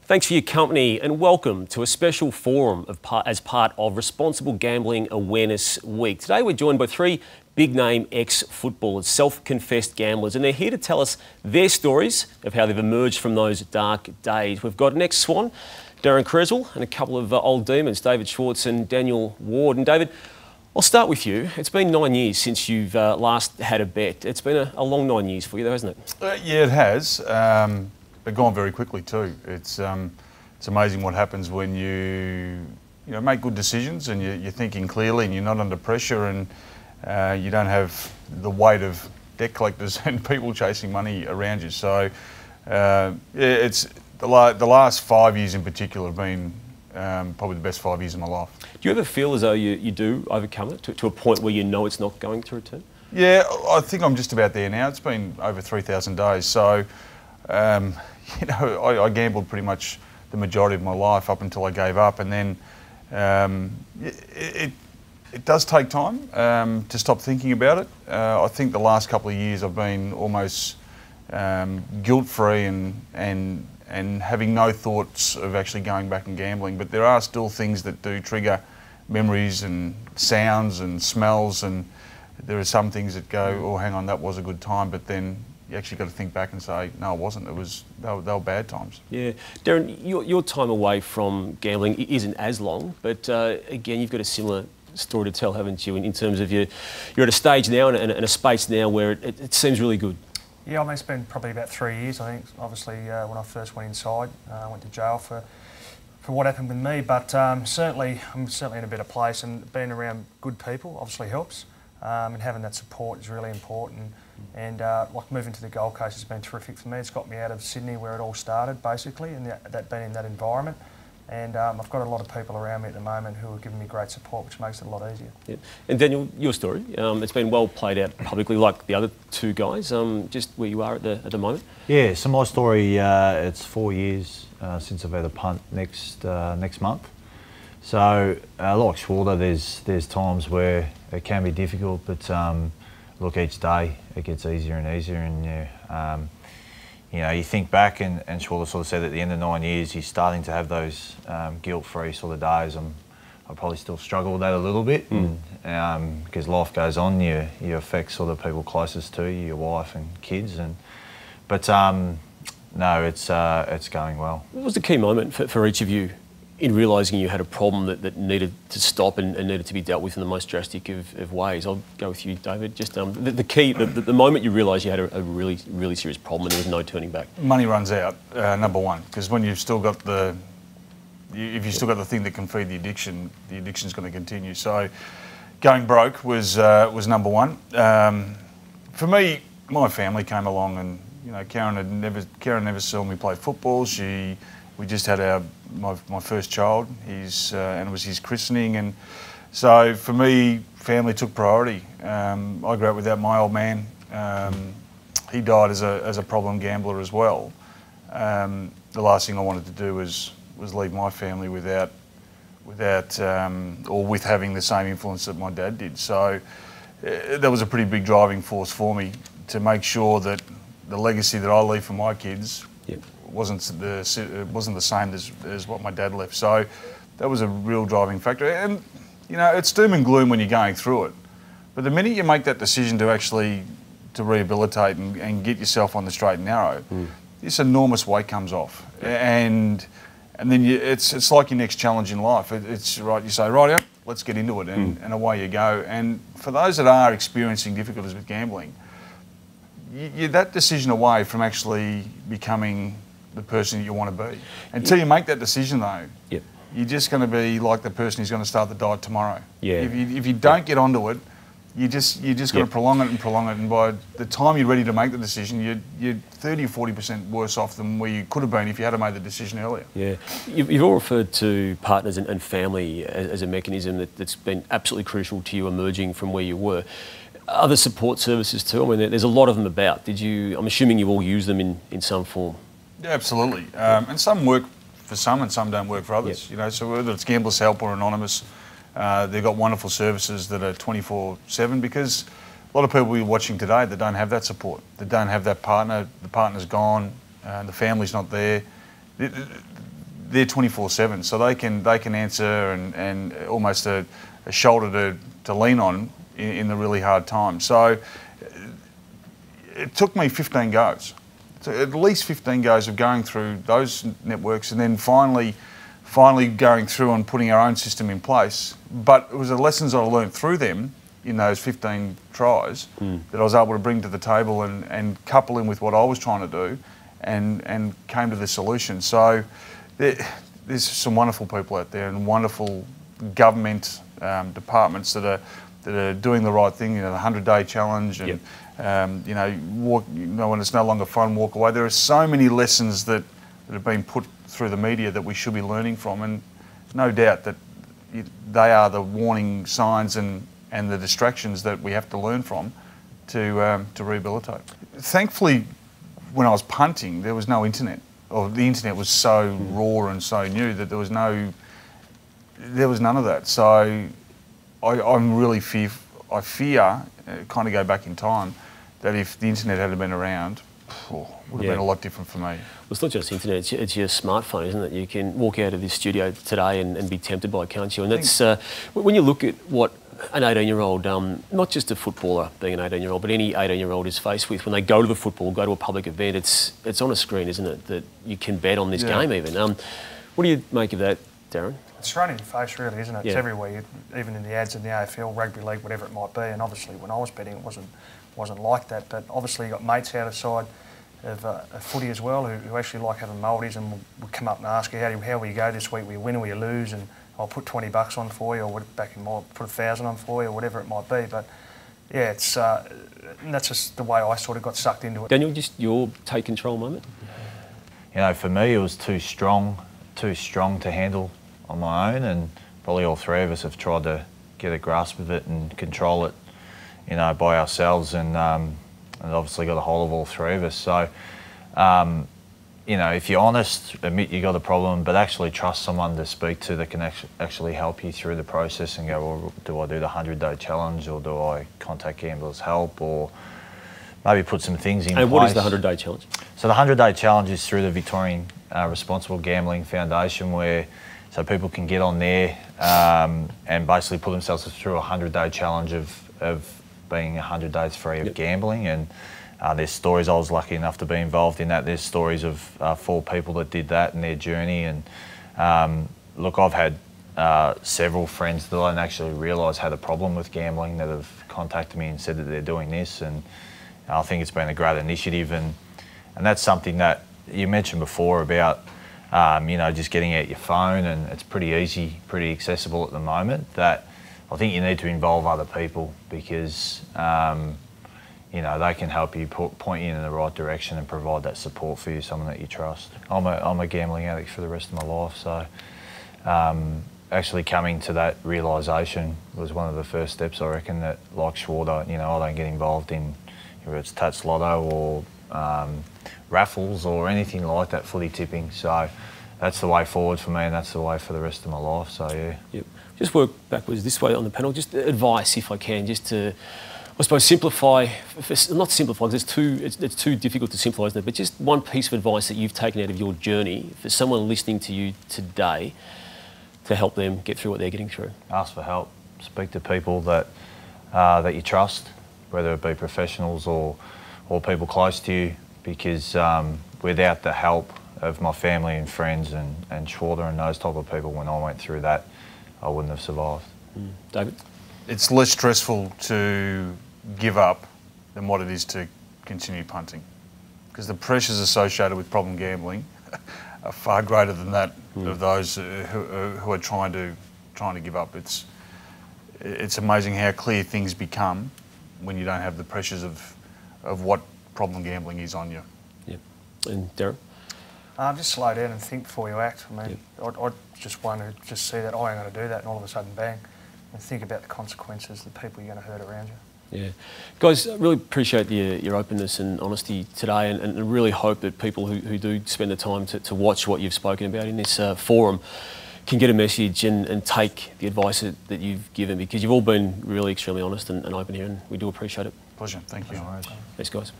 Thanks for your company and welcome to a special forum as part of Responsible Gambling Awareness Week. Today we're joined by three big-name ex-footballers, self-confessed gamblers, and they're here to tell us their stories of how they've emerged from those dark days. We've got an ex-Swan, Daryn Cresswell, and a couple of old demons, Schwartz and Daniel Ward. And David, I'll start with you. It's been 9 years since you've last had a bet. It's been a long 9 years for you though, hasn't it? Yeah, it has. But gone very quickly too. It's amazing what happens when you make good decisions and you're thinking clearly and you're not under pressure and you don't have the weight of debt collectors and people chasing money around you. So it's the last 5 years in particular have been probably the best 5 years of my life. Do you ever feel as though you do overcome it to a point where you know it's not going to return? Yeah, I think I'm just about there now. It's been over 3,000 days. So I gambled pretty much the majority of my life up until I gave up, and then it does take time to stop thinking about it. I think the last couple of years I've been almost guilt-free and having no thoughts of actually going back and gambling, but there are still things that do trigger memories and sounds and smells, and there are some things that go, oh, hang on, that was a good time, but then you actually got to think back and say, no, it wasn't. They were bad times. Yeah, Daryn, your time away from gambling isn't as long, but again, you've got a similar story to tell, haven't you? In terms of you're at a stage now and a space now where it seems really good. Yeah, I mean, it's been probably about 3 years. I think, obviously, when I first went inside, I went to jail for what happened with me. But certainly, I'm certainly in a better place, and being around good people obviously helps. And having that support is really important. And like moving to the Gold Coast has been terrific for me. It's got me out of Sydney where it all started, basically, and that being in that environment. And I've got a lot of people around me at the moment who are giving me great support, which makes it a lot easier. Yeah. And Daniel, your story, it's been well played out publicly like the other two guys, just where you are at the moment. Yeah, so my story, it's 4 years since I've had a punt next month. So like Schwartz, there's times where it can be difficult, but look, each day it gets easier and easier, and you think back, and Schwartz sort of said at the end of 9 years he's starting to have those guilt-free sort of days. I probably still struggle with that a little bit, because life goes on. You affect sort of people closest to you, your wife and kids, but no, it's going well. What was the key moment for each of you in realising you had a problem that needed to stop and needed to be dealt with in the most drastic of ways? I'll go with you, David. Just the key, the moment you realised you had a really, really serious problem and there was no turning back. Money runs out, number one, because when you've still got if you've still got the thing that can feed the addiction's going to continue. So going broke was number one. For me, my family came along, and Karen never saw me play football. We just had my first child, and it was his christening, and so for me, family took priority. I grew up without my old man. He died as a problem gambler as well. The last thing I wanted to do was leave my family with having the same influence that my dad did. So that was a pretty big driving force for me to make sure that the legacy that I leave for my kids wasn't the same as what my dad left. So that was a real driving factor. And it's doom and gloom when you're going through it, but the minute you make that decision to actually rehabilitate and get yourself on the straight and narrow, this enormous weight comes off, and then it's like your next challenge in life. It's right. You say, right, yeah, let's get into it, and away you go. And for those that are experiencing difficulties with gambling, you're that decision away from actually becoming the person that you want to be. Until you make that decision, though, you're just going to be like the person who's going to start the diet tomorrow. Yeah. If you don't get onto it, you're just going to prolong it, and by the time you're ready to make the decision, you're 30 or 40% worse off than where you could have been if you had made the decision earlier. Yeah. You've all referred to partners and family as a mechanism that's been absolutely crucial to you emerging from where you were. Other support services too. I mean, there's a lot of them about. I'm assuming you all use them in some form. Yeah, absolutely. And some work for some and some don't work for others. So whether it's Gamblers Help or Anonymous, they've got wonderful services that are 24/7, because a lot of people we're watching today that don't have that support, that don't have that partner, the partner's gone, the family's not there. they're 24/7, so they can answer and almost a shoulder to lean on in the really hard time. So it took me 15 goes, so at least 15 goes of going through those networks, and then finally going through and putting our own system in place. But it was the lessons I learned through them in those 15 tries that I was able to bring to the table and couple in with what I was trying to do, and came to the solution. So there's some wonderful people out there and wonderful government departments that are doing the right thing. You know, the 100-day challenge, and when it's no longer fun, walk away. There are so many lessons that have been put through the media that we should be learning from, and no doubt that they are the warning signs and the distractions that we have to learn from to rehabilitate. Thankfully, when I was punting, there was no internet, or the internet was so raw and so new that there was none of that. So I'm really I fear, kind of go back in time, that if the internet had been around, it would have been a lot different for me. Well, it's not just internet, it's your smartphone, isn't it? You can walk out of this studio today and be tempted by it, can't you? And that's, when you look at what an 18-year-old, not just a footballer being an 18-year-old, but any 18-year-old is faced with when they go to the football, go to a public event, it's on a screen, isn't it, that you can bet on this game even. What do you make of that, Darren? It's thrown in your face, really, isn't it? Yeah. It's everywhere, even in the ads in the AFL, rugby league, whatever it might be. And obviously, when I was betting, it wasn't like that. But obviously, you got mates out of side of footy as well who actually like having multis and will come up and ask you, how will you go this week? Will you win or will you lose? And I'll put $20 on for you, or back in my put 1,000 on for you, or whatever it might be. But yeah, it's that's just the way I sort of got sucked into it. Daniel, just your take control moment. You know, for me, it was too strong to handle on my own, and probably all three of us have tried to get a grasp of it and control it, you know, by ourselves, and obviously got a hold of all three of us. So, you know, if you're honest, admit you got a problem, but actually trust someone to speak to that can actually help you through the process and go, well, do I do the 100-day challenge, or do I contact Gamblers Help, or maybe put some things in place. And what is the 100-day challenge? So the 100-day challenge is through the Victorian Responsible Gambling Foundation, where so people can get on there and basically put themselves through a 100-day challenge of being 100 days free of gambling. And there's stories, I was lucky enough to be involved in that. There's stories of 4 people that did that in their journey. And look, I've had several friends that I didn't actually realise had a problem with gambling that have contacted me and said that they're doing this. And I think it's been a great initiative. And that's something that you mentioned before about you know, just getting out your phone, and it's pretty easy, pretty accessible at the moment, that I think you need to involve other people, because you know, they can help you point you in the right direction and provide that support for you, someone that you trust. I'm a gambling addict for the rest of my life, so actually coming to that realisation was one of the first steps, I reckon, that, like Schwartz, you know, I don't get involved in whether it's Tats Lotto or raffles or anything like that, footy tipping. So that's the way forward for me, and that's the way for the rest of my life. So yeah. Yep. Just work backwards this way on the panel. Just advice, if I can, just to, I suppose, simplify. Not simplify, because it's too difficult to simplify, isn't it? But just one piece of advice that you've taken out of your journey for someone listening to you today to help them get through what they're getting through. Ask for help. Speak to people that that you trust, whether it be professionals or people close to you, because without the help of my family and friends and Schwartz and those type of people, when I went through that, I wouldn't have survived. David? It's less stressful to give up than what it is to continue punting, because the pressures associated with problem gambling are far greater than that of those who are trying to give up. It's amazing how clear things become when you don't have the pressures of what problem gambling is on you. Yeah. And Darren? Just slow down and think before you act. I mean, I just want to just see that I ain't going to do that, and all of a sudden, bang. And think about the consequences, the people you're going to hurt around you. Yeah. Guys, I really appreciate your openness and honesty today, and really hope that people who do spend the time to watch what you've spoken about in this forum can get a message and take the advice that you've given, because you've all been really extremely honest and open here, and we do appreciate it. Pleasure. Thank you. Thanks, guys.